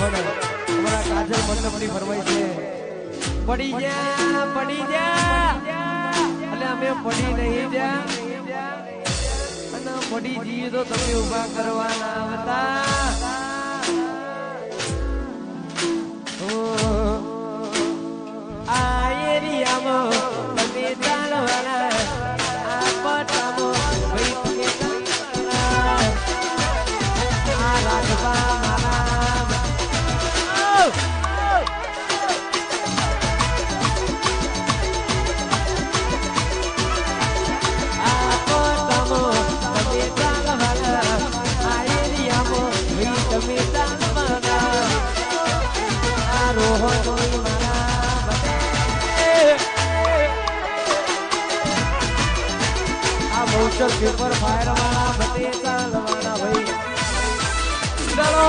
પણ અમારા કાજલ મંડપની ફરમાઈ છે પડી જા એટલે અમે પડી નહીં જા અને પડી જઈએ તો તમે ઉભા કરવાના હતા આ એરિયામાં તમે ચાલવાના આ પટામાં ભાઈ તમે ચાલવાના આ રાજભા પેપર ફાયર વાળા બતે ચાલવાના ભાઈ ચાલો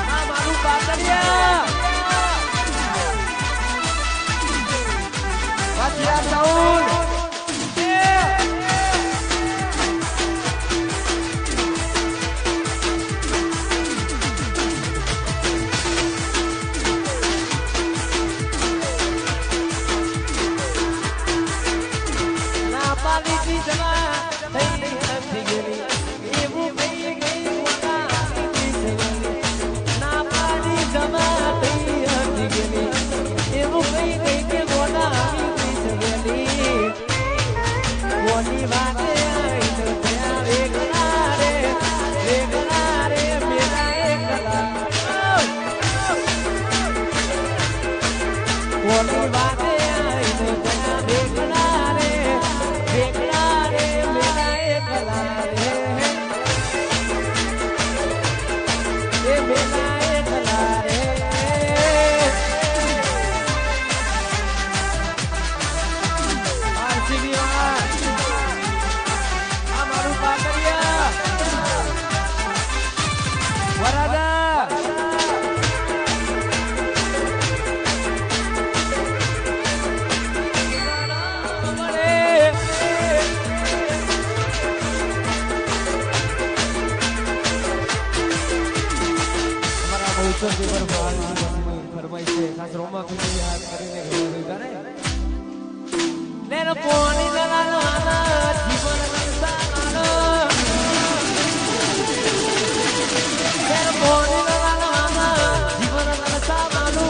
આ મારું પાતળિયા વાચિયા સાઉન્ડ ફરમાઈ છે ખાસ રોમા પીની યાદ કરીને ગાને લેનો પોણી દલાના જીવન સંસારનો લેનો પોણી દલાના જીવન સંસારનો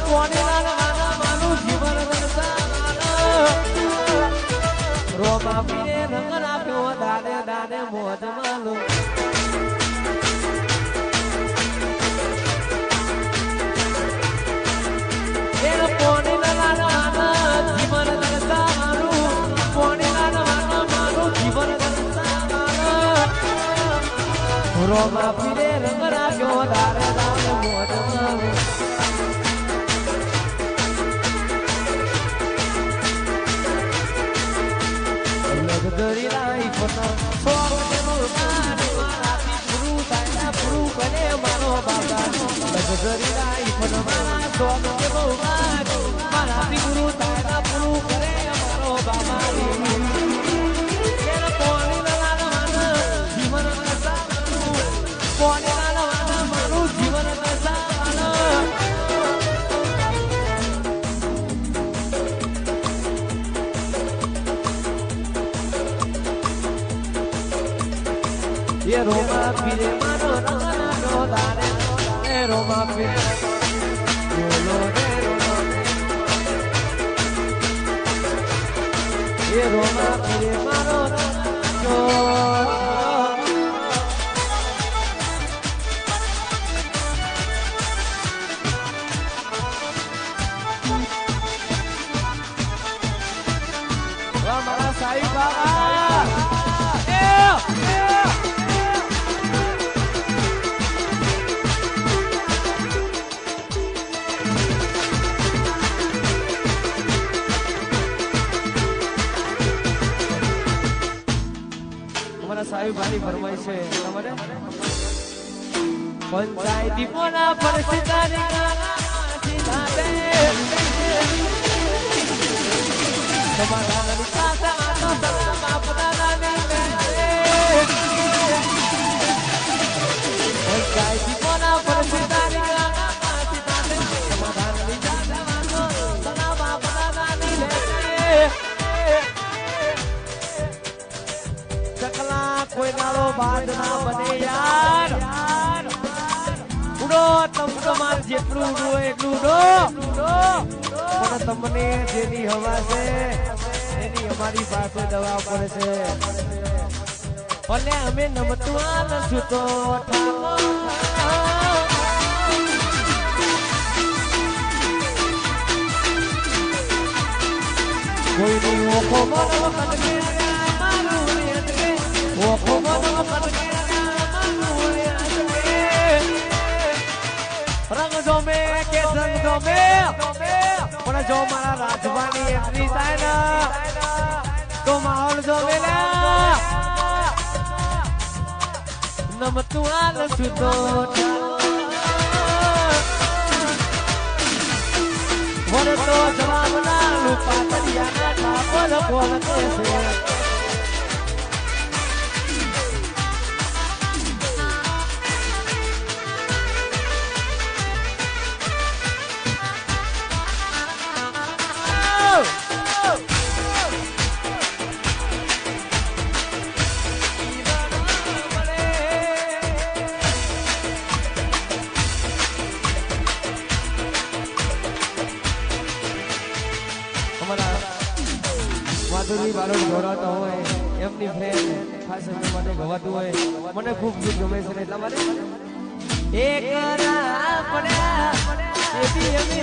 પોણી દલાના માનું જીવન સંસારનો રોમા પીને રંગ નાખ્યો દાદે દાદે મોજ માલો રોમા પીરે રંગ રાખ્યો દારે દારે મોજમાં લગદરી લાઈફના સોગને મોરમાને મારાથી પૂરું થાય પૂરું કરે મારો બાબા લગદરી લાઈફના મારા સોગને મોરમાને મારાથી પૂરું થાય પૂરું કરે મારો બાબા ये रोमा पीरे मानो रंगना नो दारे ए रोमा पीरे बोलो रे रोमा ये रोमा पीरे मानो रंगना हमारा साईं बाबा સાહેબ ભાઈ ફરમાઈ છે તમારે પંચાયતી મોના પરસિતારી ગાના સીધાતે તમારા વિકાસા તો સલામ આપના નામે ચકલા કોઈ નાળો બાદ ના બને યાર ઉડો તમાર જેટલું ઉડો એટલું ઉડો પણ તમને જેની હવા છે એની અમારી પાસે દવા પડે છે ભલે અમે નમતું આલશું તો કોઈની ઓખો મનો કટકે મારું અટકે ઓખો મનો કટકે મારું અટકે રંગ જોમે કે સંગ જોમે પણ જો મારા રાજવાની એન્ટ્રી થાય ને તો માહોલ જોમેલા નમતું આલશું તો વરે તો જવાબ ના રૂપા તરિયાના ઠાકોર કોલ કેસે માધુરી બાળક દોરાતા હોય એમની ફ્રેન્ડ ખાસ મને ગવાતું હોય મને ખૂબ ગીત ગમે છે એટલા માટે એક રા પડ્યા એથી અમે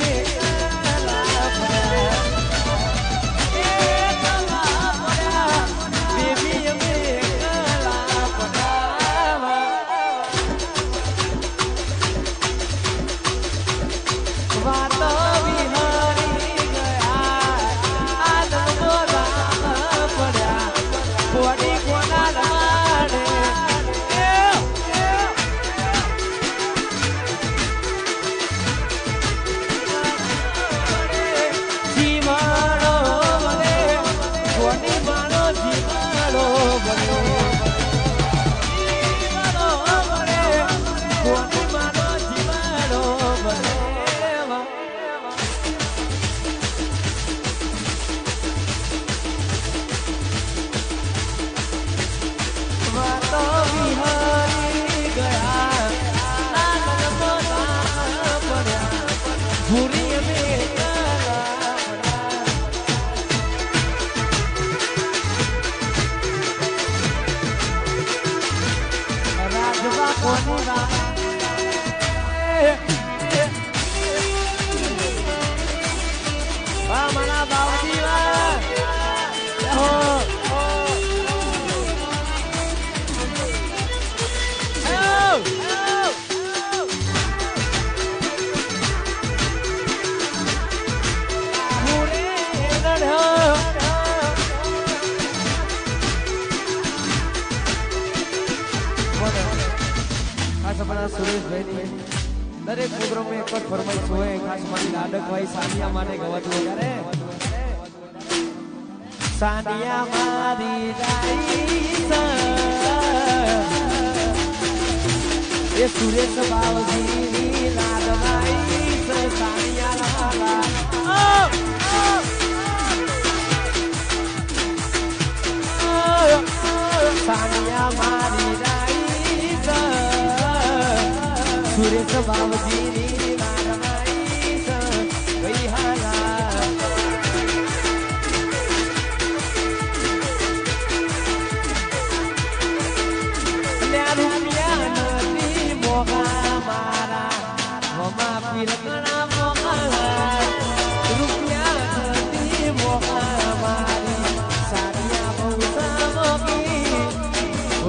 દરેક પ્રોગ્રામ એક જ ફરમાઈશ હોય ખાસ મારી લાડકભાઈ સાનિયા માટે ગવાતું હોય ત્યારે સાનિયા મારી એ સુરેશ બાવજીની લાડભાઈ સાનિયા લાલા સાનિયા મારી સુરેશ બાવજીની લાડભાઈ ગઈ હાલા રૂપિયા નથી મોગા મારા મમા પીરકણા મોગા રૂપિયા નથી મોગા મારી સારિયા બહુ સામોગી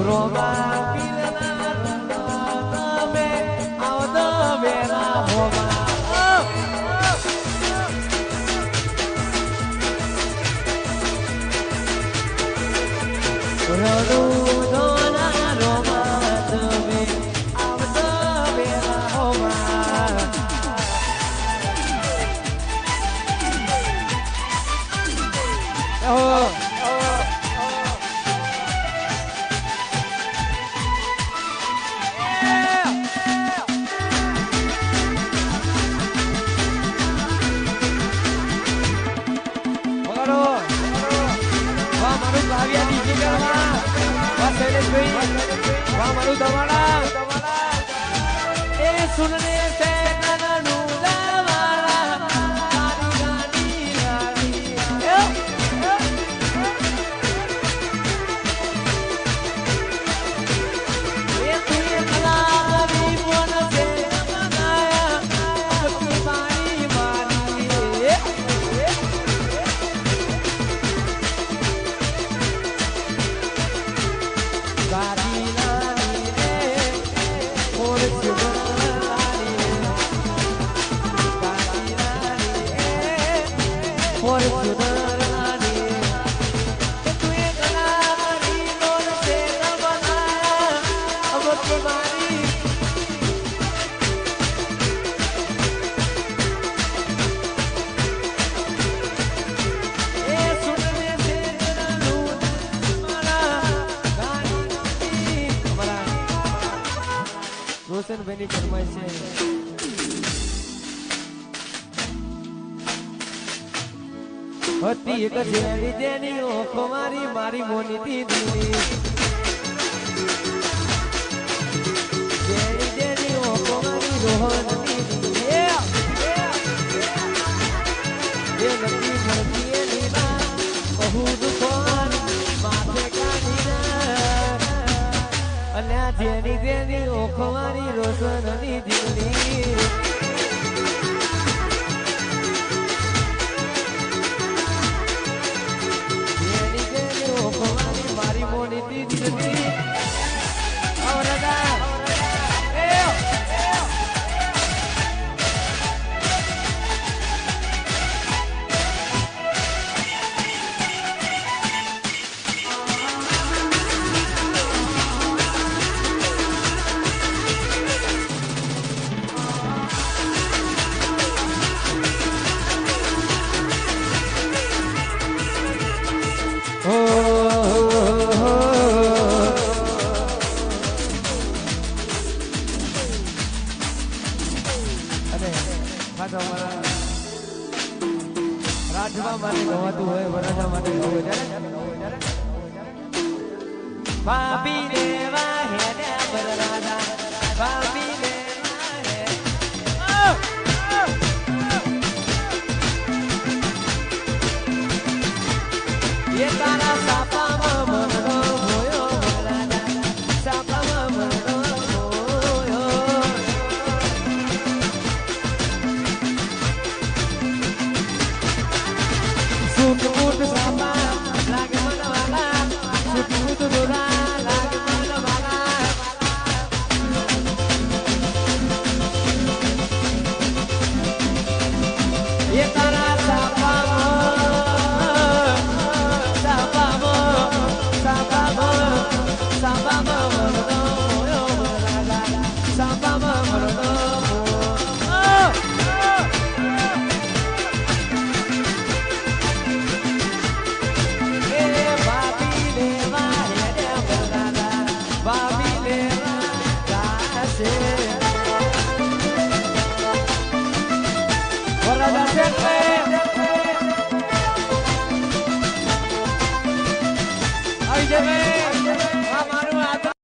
રોગા વાહ મારું દવાડા એ સુનને સે નાનું દવાડા તારી ગાડી ગાડી એ તું એ કલારી બોન સે બનાયા મારી મારી ગાડી રોશન ભાઈની ફરમાઈશ છે હતી એક જેની જેની ઓખો મારી મારી મોની દીદી જેની જેની ઓખો મારી રોહન દીદી એ નથી મળતી એની ના બહુ દુખોન માથે કાઢીના અને જેની જેની ઓખો મારી રોશનની જીવની જેની જેની ઓખો મારી મારી મોની દીદી આવરદા રાજવા માટે ગવાતું હોય વરાજા માટે ગવાય ભાભી